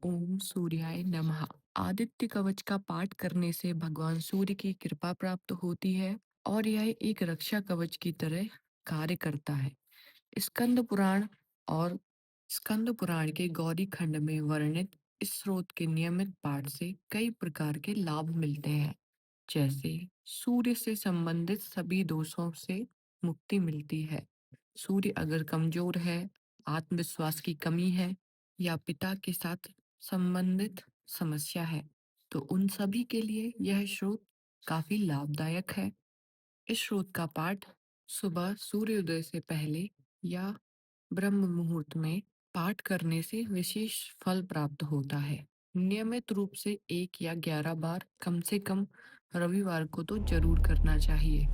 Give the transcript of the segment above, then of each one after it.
ओम सूर्याय नमः। आदित्य कवच का पाठ करने से भगवान सूर्य की कृपा प्राप्त होती है और यह एक रक्षा कवच की तरह कार्य करता है। स्कंद पुराण और स्कंद पुराण के गौरी खंड में वर्णित इस स्रोत के नियमित पाठ से कई प्रकार के लाभ मिलते हैं, जैसे सूर्य से संबंधित सभी दोषों से मुक्ति मिलती है। सूर्य अगर कमजोर है, आत्मविश्वास की कमी है या पिता के साथ संबंधित समस्या है, तो उन सभी के लिए यह स्रोत काफी लाभदायक है। इस स्रोत का पाठ सुबह सूर्योदय से पहले या ब्रह्म मुहूर्त में पाठ करने से विशेष फल प्राप्त होता है। नियमित रूप से 1 या 11 बार कम से कम रविवार को तो जरूर करना चाहिए।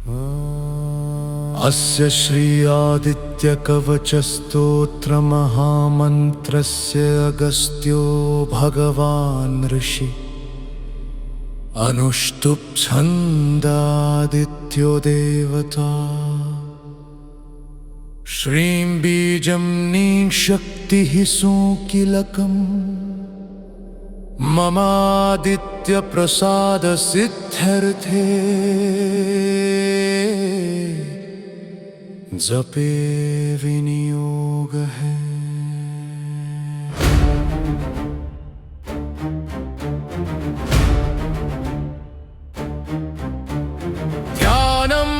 अस्य श्री आदित्य कवच स्तोत्र महामन्त्रस्य अगस्त्यो भगवान् ऋषि अनुष्टुप् छन्दादित्यो देवता श्रीं बीजं नीं शक्तिः सुकीलकम् ममादित्य प्रसाद सिद्ध्यर्थे जपे विनियोग है। ध्यानम्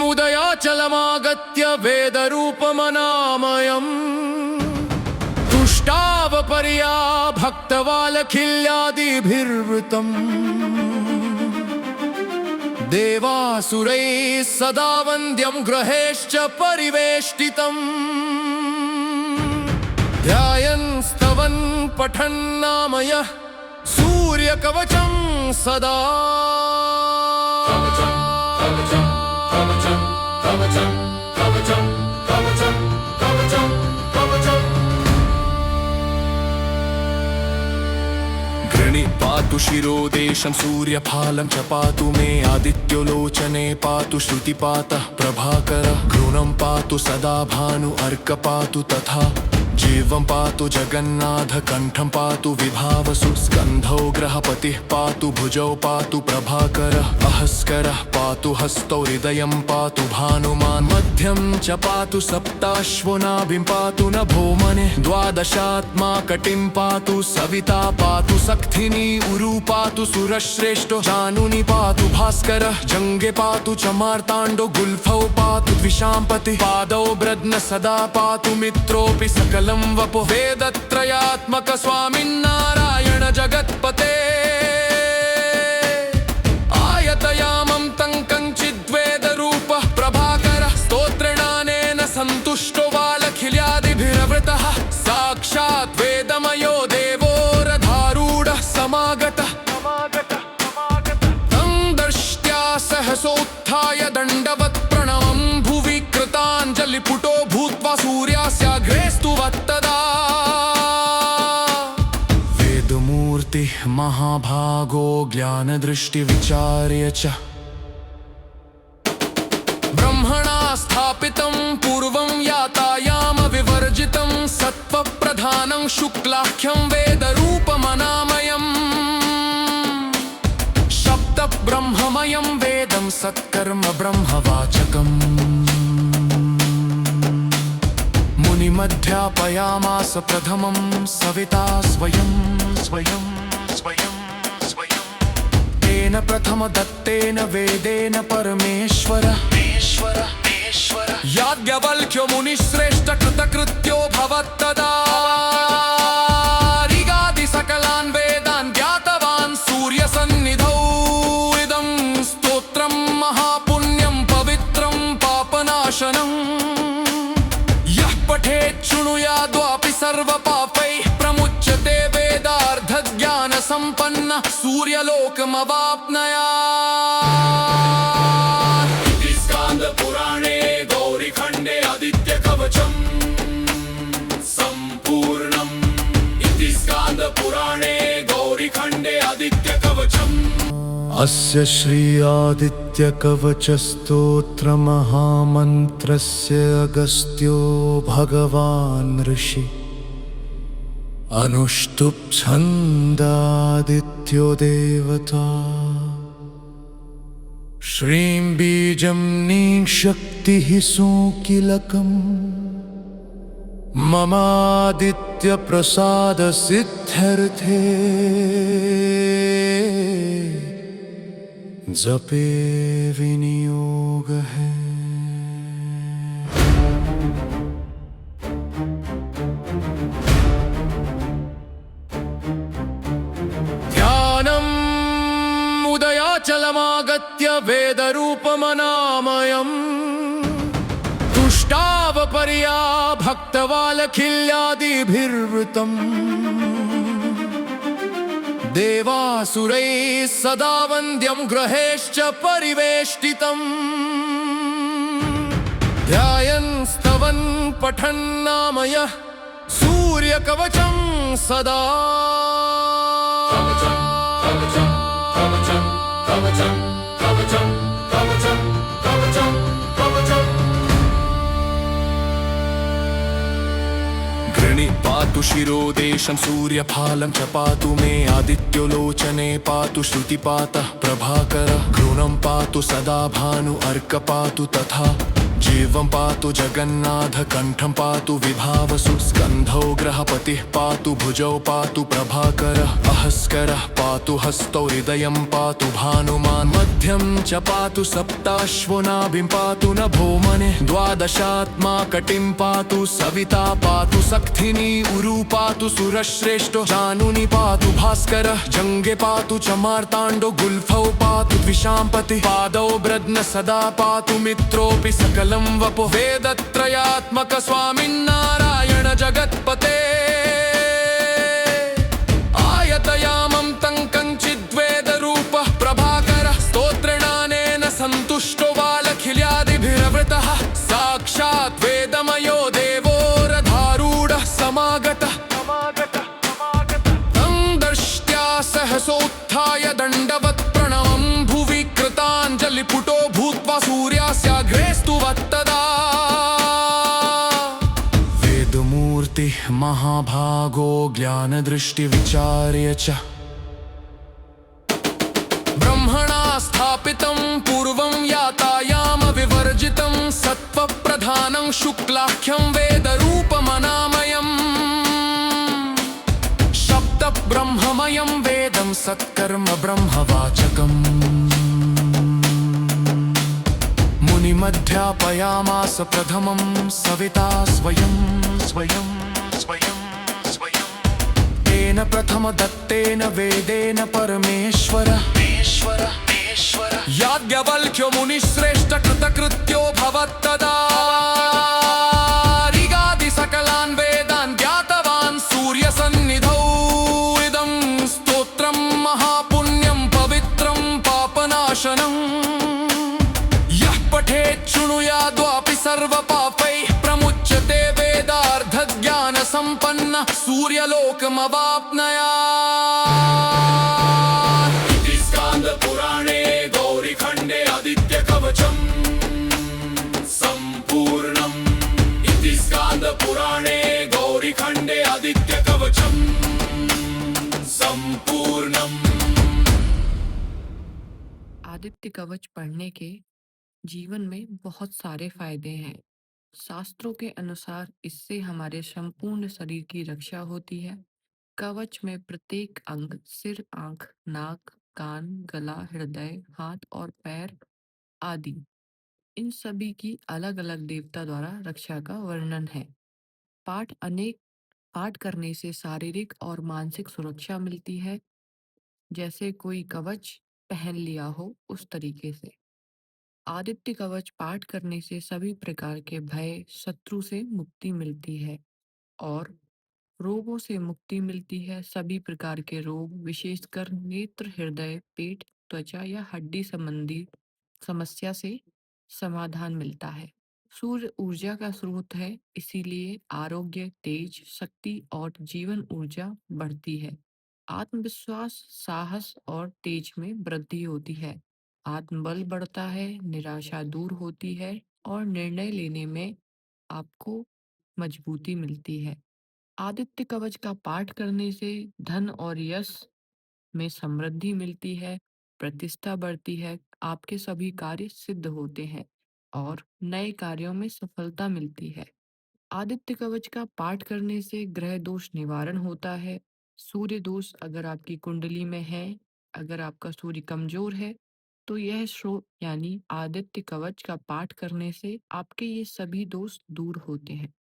उदयाचलमागत्य वेदरूपमनामयम् तुष्टावपर्या भक्तवालखिल्यादिभिर्वृतम् देवासुरैः सदा वन्द्यं ग्रहेश्च परिवेष्टितम् ध्यायन् स्तवन् पठन् नामयः सूर्यकवचं सदा कवचं कवचं कवचं कवचं कवचं कवचं कवचं कवचं घृणि पातु शिरोदेशं सूर्यफालं च पातु मे आदित्यो लोचने पातु श्रुतिपातः प्रभाकरः घृणं पातु सदा भानु अर्क पातु तथा जीवं पातु जगन्नाथ कंठं पातु विभावसु स्कन्धौ ग्रहपतिः पातु भुजौ पातु प्रभाकरः अहस्करः पातु हस्तौ हृदयं पातु भानुमान् मध्यं च पातु सप्ताश्वो नाभिं पातु नभो मने द्वादशात्मा कटिं पातु सविता पातु सक्थिनी उरु पातु सुरश्रेष्ठो जानुनि पातु भास्करः जङ्गे पातु च मार्ताण्डो गुल्फौ पातु द्विषाम्पति पादौ ब्रध्न सदा पातु मित्रोऽपि सकल वपु वेदत्रयात्मक स्वामिन्नारायण जगत्पते आयतयामं तं कञ्चिद्वेदरूपः प्रभाकरः स्तोत्रणानेन सन्तुष्टो वालखिल्यादिभिरवृतः साक्षात् वेदमयो देवो रथारूढः समागतः तं दृष्ट्या सहसोत्थाय दण्डवत् प्रणमं भुवि कृताञ्जलिपुटो भूत्वा सूर्यास्याग्रे स्तुवत्तदा वेदमूर्तिः महाभागो ज्ञानदृष्टिविचार्य च ब्रह्मणा स्थापितं पूर्वं यातायामविवर्जितं सत्त्वप्रधानं शुक्लाख्यं वेदरूपमनामयम् शब्दब्रह्ममयं वेदं सत्कर्म ब्रह्मवाचकम् मुनिमध्यापयामास प्रथमं सविता स्वयं तेन प्रथमदत्तेन वेदेन परमेश्वरः याज्ञवल्क्यो मुनिश्रेष्ठ कृतकृत्यो भवत्तदा ऋगादि सकलान् वेदान् ज्ञातवान् सूर्यसन्निधौ इदं स्तोत्रं महापुण्यं पवित्रं पापनाशनम् पठेत् शृणुयाद्वापि सर्वपापैः प्रमुच्यते वेदार्थज्ञानसम्पन्नः सूर्यलोकमवाप्नयात्। इति स्कान्दपुराणे गौरीखण्डे आदित्यकवचम् सम्पूर्णम्। इति स्कान्दपुराणे गौरीखण्डे आदित्यकवचम्। अस्य श्री आदित्य कवच स्तोत्र महामन्त्रस्य अगस्त्यो भगवान् ऋषि अनुष्टुप् छन्दादित्यो देवता श्रीं बीजं नीं शक्तिः सोऽकिलकम् ममादित्यप्रसादसिद्ध्यर्थे जपे विनियोग है। ध्यानम् उदयाचलमागत्य वेदरूपमनामयम् तुष्टावपर्या भक्तवालखिल्यादिभिर्वृतम् देवासुरैः सदा वन्द्यं ग्रहेश्च परिवेष्टितम् ध्यायन् स्तवन् पठन् नामयः सूर्यकवचं सदा कवचं कवचं कवचं कवचं कवचं कवचं कवचं कवचं गृणि पातु शिरोदेशं सूर्यफालं च पातु मे आदित्योलोचने पातु श्रुतिपातः प्रभाकरः घृणं पातु सदा भानु अर्क पातु तथा जीवं पातु जगन्नाथ कण्ठं पातु विभावसु स्कन्धौ ग्रहपतिः पातु भुजौ पातु प्रभाकरः अहस्करः पातु हस्तौ हृदयं पातु भानुमान् मध्यं च पातु सप्ताश्वो नाभिं पातु नभो मने द्वादशात्मा कटिं पातु सविता पातु सक्थिनी उरु पातु सुरश्रेष्ठो जानुनि पातु भास्करः जङ्गे पातु च मार्ताण्डो गुल्फौ पातु द्विषाम्पतिः पादौ ब्रध्न सदा पातु मित्रोऽपि सकलं वपु वेदत्रयात्मक स्वामिन्नारायण जगत्पते आयतयामं तं कञ्चिद्वेदरूपः प्रभाकरः स्तोत्रणानेन सन्तुष्टो वालखिल्यादिभिरवृतः साक्षात् वेदमयो देवो रथारूढः समागतः तं दृष्ट्या सहसोत्थाय दण्डवत् प्रणवं भुवि कृताञ्जलिपुटो भूत्वा सूर्यास्याग्रेस्तु वत्तदा वेदमूर्तिः महाभागो ज्ञानदृष्टिविचार्य च ब्रह्मणा स्थापितं पूर्वं यातायामविवर्जितं सत्त्वप्रधानं शुक्लाख्यं वेदरूपमनामयम् शब्दब्रह्ममयं वेदं सत्कर्म ब्रह्मवाचकम् मुनिमध्यापयामास प्रथमं सविता स्वयं तेन प्रथमदत्तेन वेदेन परमेश्वरः याज्ञवल्क्यो मुनिश्रेष्ठ कृतकृत्यो भवत्तदा ऋगादि सकलान् वेदान् ज्ञातवान् सूर्यसन्निधौ इदं स्तोत्रं महापुण्यं पवित्रं पापनाशनम् पठेत् शृणुयाद्वापि सर्वपापैः प्रमुच्यते वेदार्थज्ञानसम्पन्नः सूर्यलोकमवाप्नयात् इति स्कान्दपुराणे गौरीखण्डे आदित्यकवचम् सम्पूर्णम् इति स्कान्दपुराणे गौरीखण्डे आदित्यकवचम् सम्पूर्णम्। आदित्य कवच पढ़ने के जीवन में बहुत सारे फायदे हैं। शास्त्रों के अनुसार इससे हमारे संपूर्ण शरीर की रक्षा होती है। कवच में प्रत्येक अंग सिर, आंख, नाक, कान, गला, हृदय, हाथ और पैर आदि इन सभी की अलग-अलग देवता द्वारा रक्षा का वर्णन है। अनेक पाठ करने से शारीरिक और मानसिक सुरक्षा मिलती है, जैसे कोई कवच पहन लिया हो उस तरीके से। आदित्य कवच पाठ करने से सभी प्रकार के भय, शत्रु से मुक्ति मिलती है और रोगों से मुक्ति मिलती है। सभी प्रकार के रोग, विशेषकर नेत्र, हृदय, पेट, त्वचा या हड्डी संबंधी समस्या से समाधान मिलता है। सूर्य ऊर्जा का स्रोत है, इसीलिए आरोग्य, तेज, शक्ति और जीवन ऊर्जा बढ़ती है। आत्मविश्वास, साहस और तेज में वृद्धि होती है। आत्मबल बढ़ता है, निराशा दूर होती है और निर्णय लेने में आपको मजबूती मिलती है। आदित्य कवच का पाठ करने से धन और यश में समृद्धि मिलती है, प्रतिष्ठा बढ़ती है, आपके सभी कार्य सिद्ध होते हैं और नए कार्यों में सफलता मिलती है। आदित्य कवच का पाठ करने से ग्रह दोष निवारण होता है। सूर्य दोष अगर आपकी कुंडली में है, अगर आपका सूर्य कमजोर है, तो यह श्रो यानी आदित्य कवच का पाठ करने से आपके ये सभी दोष दूर होते हैं।